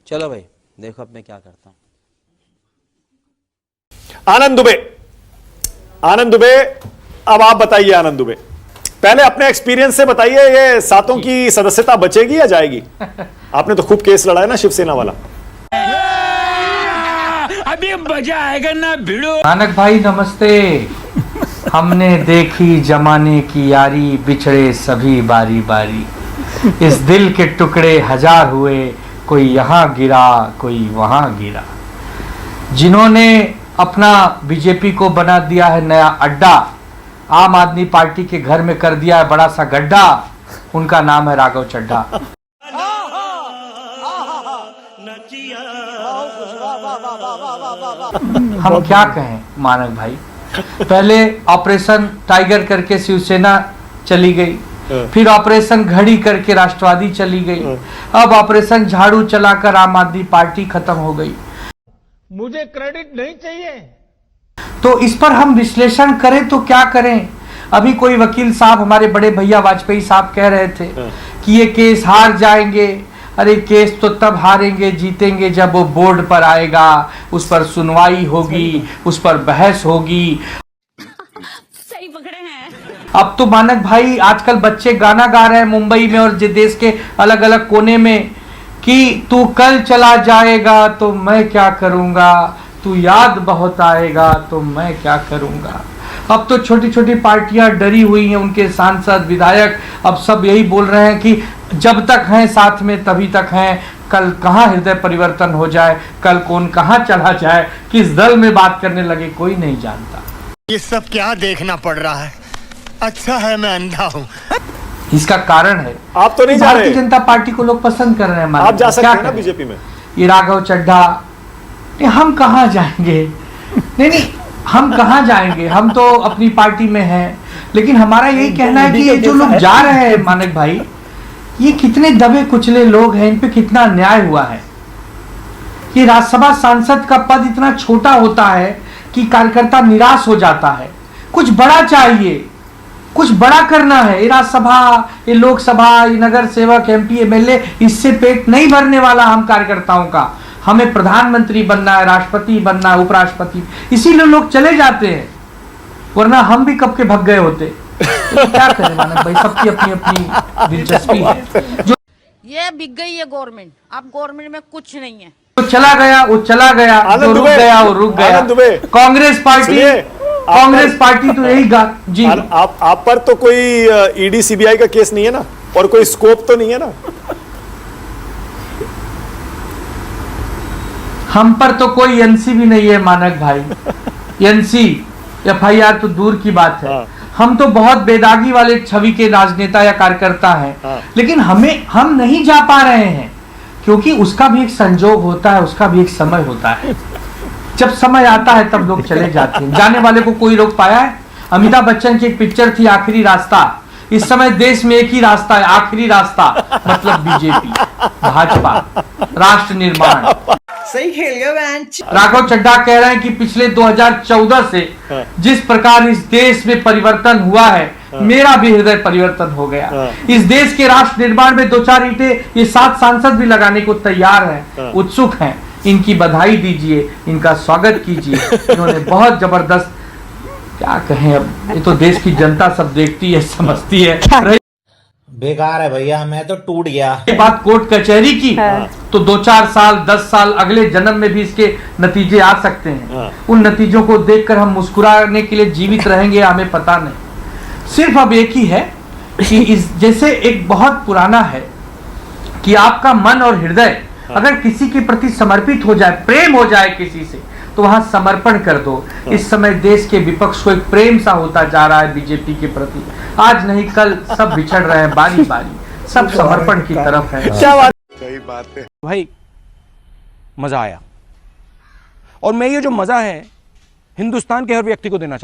चलो भाई देखो अब मैं क्या करता हूं। आनंद दुबे, अब आप बताइए आनंद दुबे, पहले अपने एक्सपीरियंस से बताइए, ये सातों की सदस्यता बचेगी या जाएगी? आपने तो खूब केस लड़ा है ना शिवसेना वाला। अभी मजा आएगा ना भिड़ो। मानक भाई नमस्ते। हमने देखी जमाने की यारी, बिछड़े सभी बारी बारी। इस दिल के टुकड़े हजार हुए, कोई यहाँ गिरा कोई वहां गिरा। जिन्होंने अपना बीजेपी को बना दिया है नया अड्डा, आम आदमी पार्टी के घर में कर दिया है बड़ा सा गड्ढा, उनका नाम है राघव चड्ढा। हम क्या कहें मानक भाई, पहले ऑपरेशन टाइगर करके शिवसेना चली गई, फिर ऑपरेशन घड़ी करके राष्ट्रवादी चली गई, अब ऑपरेशन झाड़ू चलाकर आम आदमी पार्टी खत्म हो गई। मुझे क्रेडिट नहीं चाहिए। तो इस पर हम विश्लेषण करें तो क्या करें? अभी कोई वकील साहब, हमारे बड़े भैया वाजपेयी साहब कह रहे थे कि ये केस हार जाएंगे। अरे केस तो तब हारेंगे जीतेंगे जब वो बोर्ड पर आएगा, उस पर सुनवाई होगी, उस पर बहस होगी। सही पकड़े हैं। अब तो मानक भाई आजकल बच्चे गाना गा रहे हैं मुंबई में और देश के अलग अलग कोने में कि तू कल चला जाएगा तो मैं क्या करूंगा, तू याद बहुत आएगा तो मैं क्या करूंगा। अब तो छोटी छोटी पार्टियां डरी हुई हैं, उनके सांसद विधायक अब सब यही बोल रहे हैं कि जब तक हैं साथ में तभी तक हैं, कल कहाँ हृदय परिवर्तन हो जाए, कल कौन कहाँ चला जाए, किस दल में बात करने लगे कोई नहीं जानता। ये सब क्या देखना पड़ रहा है? अच्छा है मैं अंधा हूँ। इसका कारण है आप तो नहीं जा रहे। भारतीय जनता पार्टी को लोग पसंद कर रहे हैं। आप जा सकते हैं ना बीजेपी में। ये राघव चड्ढा, हम कहाँ जाएंगे? नहीं हम कहाँ जाएंगे, हम तो अपनी पार्टी में हैं। लेकिन हमारा यही कहना है कि ये जो लोग जा रहे हैं मानक भाई, ये कितने दबे कुचले लोग हैं, इन पे कितना अन्याय हुआ है। ये राज्यसभा सांसद का पद इतना छोटा होता है कि कार्यकर्ता निराश हो जाता है। कुछ बड़ा चाहिए, कुछ बड़ा करना है। ये राज्यसभा, ये लोकसभा, ये नगर सेवक, एमपी, एमएलए, इससे पेट नहीं भरने वाला हम कार्यकर्ताओं का। हमें प्रधानमंत्री बनना है, राष्ट्रपति बनना है, उपराष्ट्रपति, इसीलिए लोग चले जाते हैं, वरना हम भी कब के भग गए होते। तो क्या करें मानक भाई, सबकी अपनी अपनी दिलचस्पी है। जो ये बिक गई है गवर्नमेंट, अब गवर्नमेंट में कुछ नहीं है। तो चला गया वो चला गया, जो रुक गया वो रुक गया। कांग्रेस पार्टी तो यही जी। आप पर तो कोई ईडी सीबीआई का केस नहीं है ना, और कोई स्कोप तो नहीं है ना? हम पर तो कोई एनसी भी नहीं है मानक भाई। एनसी एफआईआर तो दूर की बात है। हम तो बहुत बेदागी वाले छवि के राजनेता या कार्यकर्ता हैं। लेकिन हम नहीं जा पा रहे हैं क्योंकि उसका भी एक संजोग होता है, उसका भी एक समय होता है। जब समय आता है तब लोग चले जाते हैं। जाने वाले को कोई रोक पाया है? अमिताभ बच्चन की एक पिक्चर थी आखिरी रास्ता। इस समय देश में एक ही रास्ता है, आखिरी रास्ता, मतलब बीजेपी, भाजपा, राष्ट्र निर्माण। सही खेल गया बेंच। राघव चड्ढा कह रहे हैं कि पिछले 2014 से जिस प्रकार इस देश में परिवर्तन हुआ है, मेरा भी हृदय परिवर्तन हो गया। इस देश के राष्ट्र निर्माण में 2-4 ईंटें ये 7 सांसद भी लगाने को तैयार हैं, उत्सुक हैं। इनकी बधाई दीजिए, इनका स्वागत कीजिए। इन्होंने बहुत जबरदस्त, क्या कहें, अब ये तो देश की जनता सब देखती है, समझती है। बेकार है भैया, मैं तो टूट गया। ये बात कोर्ट कचहरी की तो 2-4 साल 10 साल अगले जन्म में भी इसके नतीजे आ सकते हैं। उन नतीजों को देखकर हम मुस्कुराने के लिए जीवित रहेंगे, हमें पता नहीं। सिर्फ अब एक ही है कि इस जैसे एक बहुत पुराना है कि आपका मन और हृदय अगर किसी के प्रति समर्पित हो जाए, प्रेम हो जाए किसी से, तो वहां समर्पण कर दो। इस समय देश के विपक्ष को एक प्रेम सा होता जा रहा है बीजेपी के प्रति। आज नहीं कल सब बिछड़ रहे हैं बारी बारी, सब समर्पण की तरफ है। सही बात है भाई, मजा आया। और मैं ये जो मजा है हिंदुस्तान के हर व्यक्ति को देना चाहता हूं।